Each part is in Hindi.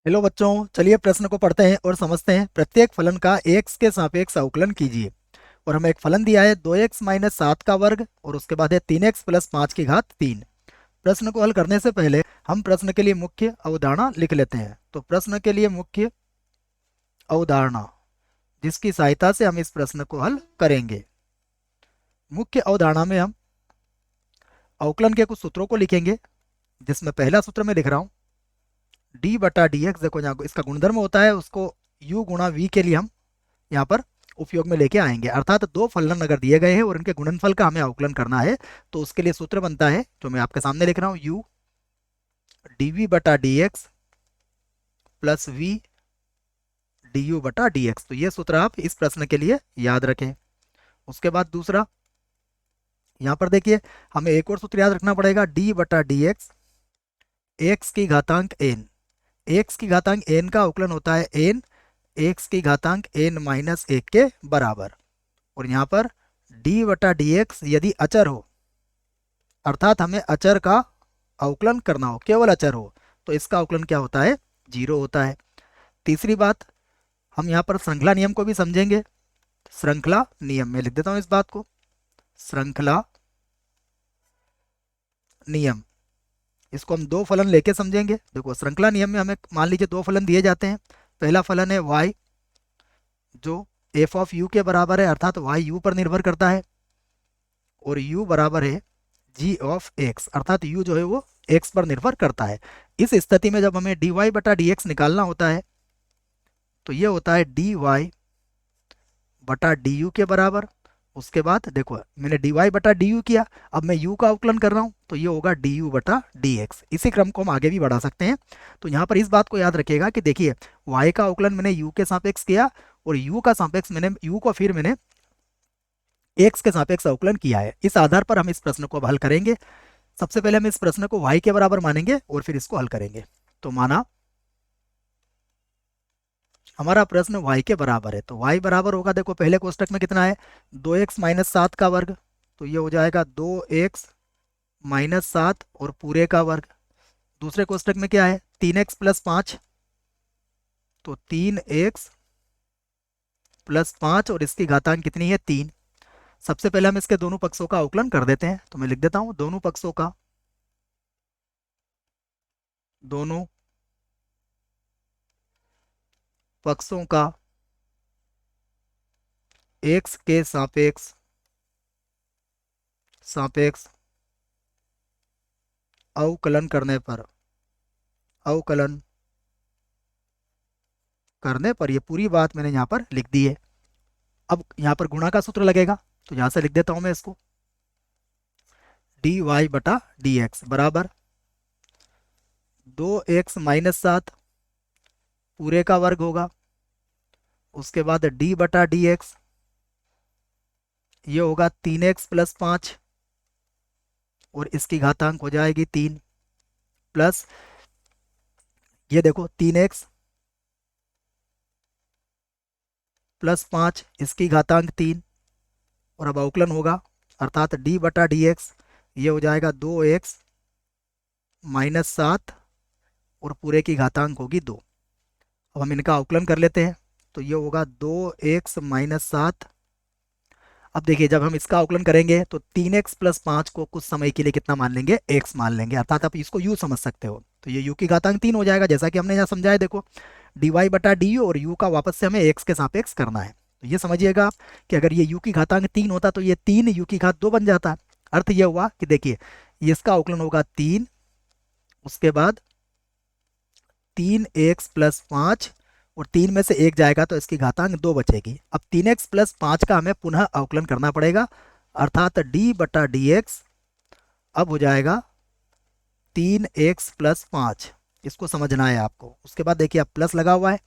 हेलो बच्चों, चलिए प्रश्न को पढ़ते हैं और समझते हैं। प्रत्येक फलन का x के सापेक्ष अवकलन कीजिए। और हमें एक फलन दिया है 2x माइनस 7 का वर्ग और उसके बाद है 3x प्लस 5 की घात 3। प्रश्न को हल करने से पहले हम प्रश्न के लिए मुख्य अवधारणा लिख लेते हैं। तो प्रश्न के लिए मुख्य अवधारणा जिसकी सहायता से हम इस प्रश्न को हल करेंगे। मुख्य अवधारणा में हम अवकलन के कुछ सूत्रों को लिखेंगे, जिसमें पहला सूत्र मैं लिख रहा हूँ डी बटा डी एक्स। देखो यहाँ इसका गुणधर्म होता है, उसको u गुणा v के लिए हम यहाँ पर उपयोग में लेके आएंगे। अर्थात दो फलन अगर दिए गए हैं और इनके गुणनफल का हमें अवकलन करना है तो उसके लिए सूत्र बनता है जो मैं आपके सामने लिख रहा हूँ, u dv बटा dx प्लस v du बटा dx। तो ये सूत्र आप इस प्रश्न के लिए याद रखें। उसके बाद दूसरा, यहाँ पर देखिए हमें एक और सूत्र याद रखना पड़ेगा, d बटा dx x की घातांक n। x की घातांक n का अवकलन होता है n x की घातांक n माइनस 1 के बराबर। और यहाँ पर d बटा डी एक्स यदि अचर हो, अर्थात हमें अचर का अवकलन करना हो, केवल अचर हो, तो इसका अवकलन क्या होता है, 0 होता है। तीसरी बात, हम यहाँ पर श्रृंखला नियम को भी समझेंगे। श्रृंखला नियम में लिख देता हूँ इस बात को, श्रृंखला नियम, इसको हम दो फलन लेके समझेंगे। देखो श्रृंखला नियम में हमें मान लीजिए दो फलन दिए जाते हैं। पहला फलन है y जो f ऑफ u के बराबर है, अर्थात y u पर निर्भर करता है, और u बराबर है g ऑफ x, अर्थात u जो है वो x पर निर्भर करता है। इस स्थिति में जब हमें dy बटा dx निकालना होता है तो ये होता है dy बटा du के बराबर। उसके बाद देखो मैंने dy बटा du किया, अब मैं u का अवकलन कर रहा हूँ तो ये होगा du बटा dx। इसी क्रम को हम आगे भी बढ़ा सकते हैं। तो यहाँ पर इस बात को याद रखिएगा कि देखिए y का अवकलन मैंने u के सापेक्ष किया और u का सापेक्ष मैंने u को फिर मैंने x के सापेक्ष अवकलन किया है। इस आधार पर हम इस प्रश्न को अब हल करेंगे। सबसे पहले हम इस प्रश्न को y के बराबर मानेंगे और फिर इसको हल करेंगे। तो माना हमारा प्रश्न y के बराबर है, तो y बराबर होगा, देखो पहले कोष्टक में कितना है, 2x माइनस 7 का वर्ग, तो ये हो जाएगा 2x माइनस 7 और पूरे का वर्ग। दूसरे कोष्टक में क्या है, 3x प्लस 5, तो 3x प्लस 5 और इसकी घातांक कितनी है, 3। सबसे पहले हम इसके दोनों पक्षों का अवकलन कर देते हैं। तो मैं लिख देता हूं दोनों पक्षों का, दोनों पक्षों का x के सापेक्ष सापेक्ष अवकलन करने पर, अवकलन करने पर, ये पूरी बात मैंने यहाँ पर लिख दी है। अब यहाँ पर गुणा का सूत्र लगेगा, तो यहाँ से लिख देता हूं मैं इसको, डी वाई बटा डी एक्स बराबर 2x माइनस 7 पूरे का वर्ग होगा। उसके बाद d बटा डी एक्स ये होगा 3x प्लस 5 और इसकी घातांक हो जाएगी 3, प्लस ये देखो 3x प्लस 5 इसकी घातांक 3, और अब अवकलन होगा, अर्थात d बटा डी एक्स ये हो जाएगा 2x माइनस 7 और पूरे की घातांक होगी 2। अब हम इनका अवकलन कर लेते हैं, तो ये होगा 2x माइनस 7। अब देखिए जब हम इसका अवकलन करेंगे तो 3x प्लस 5 को कुछ समय के लिए कितना मान लेंगे, x मान लेंगे, अर्थात आप इसको u समझ सकते हो। तो ये u की घातांक 3 हो जाएगा, जैसा कि हमने यहाँ समझाया। देखो dy बटा du और u का वापस से हमें x के सापेक्ष करना है। तो ये समझिएगा आप कि अगर ये u की घातांक 3 होता तो ये 3 u की घात 2 बन जाता। अर्थ ये हुआ कि देखिए ये इसका अवकलन होगा 3, उसके बाद 3x प्लस 5 और 3 में से 1 जाएगा तो इसकी घातांक 2 बचेगी। अब 3x प्लस 5 का हमें पुनः अवकलन करना पड़ेगा, अर्थात d बटा डी एक्स अब हो जाएगा 3x प्लस 5। इसको समझना है आपको। उसके बाद देखिए अब प्लस लगा हुआ है,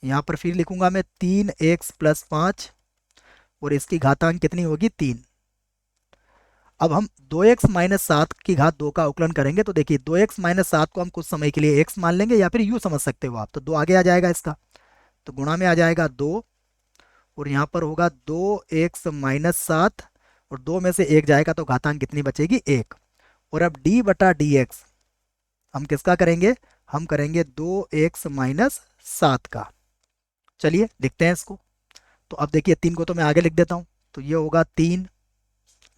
यहाँ पर फिर लिखूंगा मैं 3x प्लस 5 और इसकी घातांक कितनी होगी, 3। अब हम 2x माइनस 7 की घात 2 का अवकलन करेंगे, तो देखिए 2x माइनस 7 को हम कुछ समय के लिए x मान लेंगे या फिर u समझ सकते हो आप, तो 2 आगे आ जाएगा इसका, तो गुणा में आ जाएगा 2 और यहाँ पर होगा 2x माइनस 7 और 2 में से 1 जाएगा तो घातांक कितनी बचेगी, 1। और अब d बटा डी एक्स हम किसका करेंगे, हम करेंगे 2x-7 का। चलिए लिखते हैं इसको। तो अब देखिए 3 को तो मैं आगे लिख देता हूँ, तो ये होगा 3,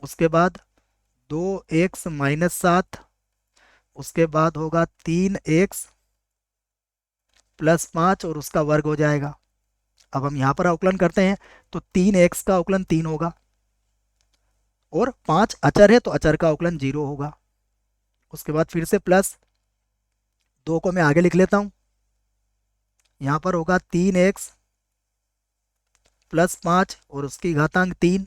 उसके बाद 2x-7, उसके बाद होगा 3x+5 और उसका वर्ग हो जाएगा। अब हम यहाँ पर अवकलन करते हैं तो 3x का अवकलन 3 होगा और 5 अचर है तो अचर का अवकलन 0 होगा। उसके बाद फिर से प्लस 2 को मैं आगे लिख लेता हूँ, यहाँ पर होगा 3x+5 और उसकी घातांक 3,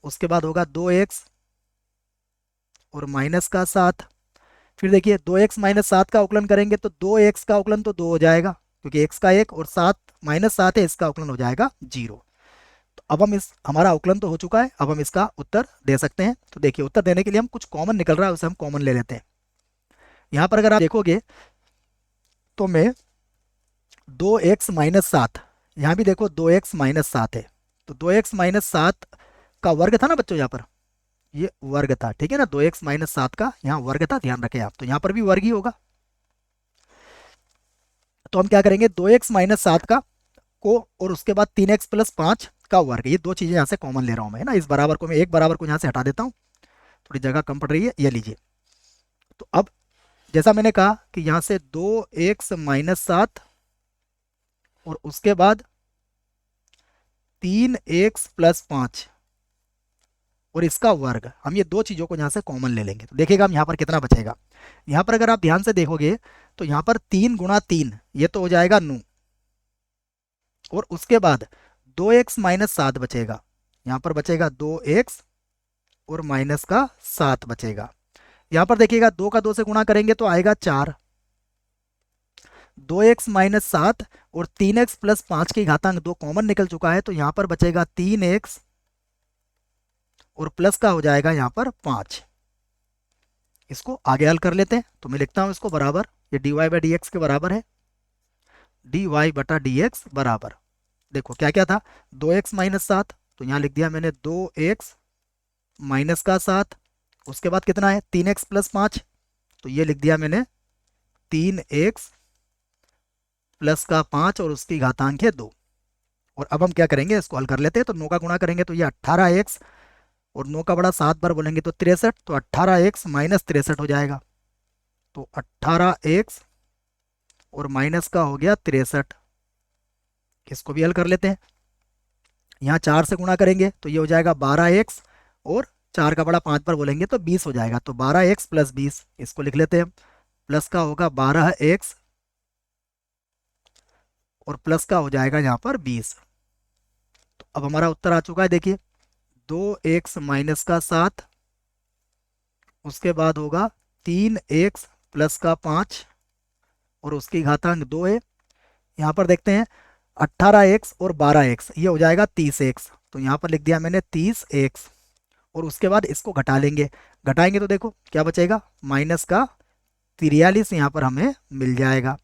उसके बाद होगा 2x और -7। फिर देखिए 2x-7 का अवकलन करेंगे तो 2x का अवकलन तो 2 हो जाएगा, क्योंकि x का 1 और 7 -7 है, इसका अवकलन हो जाएगा 0। तो अब हम इस हमारा अवकलन तो हो चुका है, अब हम इसका उत्तर दे सकते हैं। तो देखिए उत्तर देने के लिए हम कुछ कॉमन निकल रहा है उसे हम कॉमन ले लेते हैं। यहाँ पर अगर आप देखोगे तो मैं 2x-7, यहाँ भी देखो 2x-7 है, तो 2x-7 का वर्ग था ना बच्चों, यहाँ पर ये वर्ग था, ठीक है ना, 2x-7 का यहाँ वर्ग था, ध्यान रखें आप, तो यहाँ पर भी वर्ग ही होगा। तो हम क्या करेंगे 2x-7 का को और उसके बाद 3x+5 का वर्ग, ये दो चीजें यहाँ से कॉमन ले रहा हूँ मैं, है ना। इस बराबर को मैं एक बराबर को यहाँ से हटा देता हूँ, थोड़ी जगह कम पड़ रही है, ये लीजिए। तो अब जैसा मैंने कहा कि यहाँ से 2x-7 और उसके बाद 3x+5 और इसका वर्ग, हम ये दो चीज़ों को यहाँ से कॉमन ले लेंगे। तो देखिएगा हम यहाँ पर कितना बचेगा। यहाँ पर अगर आप ध्यान से देखोगे तो यहाँ पर 3 × 3 ये तो हो जाएगा 9 और उसके बाद 2x-7 बचेगा, यहाँ पर बचेगा 2x और -7 बचेगा। यहाँ पर देखिएगा 2 का 2 से गुणा करेंगे तो आएगा 4, 2x-7 और 3x+5 की घातांक 2 कॉमन निकल चुका है, तो यहाँ पर बचेगा 3x और प्लस का हो जाएगा यहाँ पर 5। इसको आगे हल कर लेते हैं, तो मैं लिखता हूँ इसको बराबर, ये dy/dx के बराबर है, dy/dx बराबर, देखो क्या क्या था, 2x-7, तो यहाँ लिख दिया मैंने 2x-7, उसके बाद कितना है 3x+5, तो ये लिख दिया मैंने 3x+5 और उसकी घातांक है 2। और अब हम क्या करेंगे, इसको हल कर लेते हैं। तो 9 का गुणा करेंगे तो ये 18x और 9 का बड़ा 7 बार बोलेंगे तो 63, तो 18x - 63 हो जाएगा। तो 18x और माइनस का हो गया 63, इसको भी हल कर लेते हैं। यहाँ 4 से गुणा करेंगे तो ये हो जाएगा 12x और 4 का बड़ा 5 बार बोलेंगे तो 20 हो जाएगा। तो 12x + 20, इसको लिख लेते हैं, प्लस का होगा 12x और प्लस का हो जाएगा यहाँ पर 20। तो अब हमारा उत्तर आ चुका है, देखिए 2x - 7, उसके बाद होगा 3x + 5 और उसकी घातांक 2 है। यहाँ पर देखते हैं 18x और 12x, ये हो जाएगा 30x, तो यहाँ पर लिख दिया मैंने 30x और उसके बाद इसको घटा लेंगे, घटाएंगे तो देखो क्या बचेगा, -43 यहाँ पर हमें मिल जाएगा।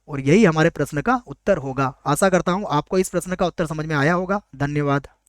और यही हमारे प्रश्न का उत्तर होगा। आशा करता हूँ आपको इस प्रश्न का उत्तर समझ में आया होगा। धन्यवाद।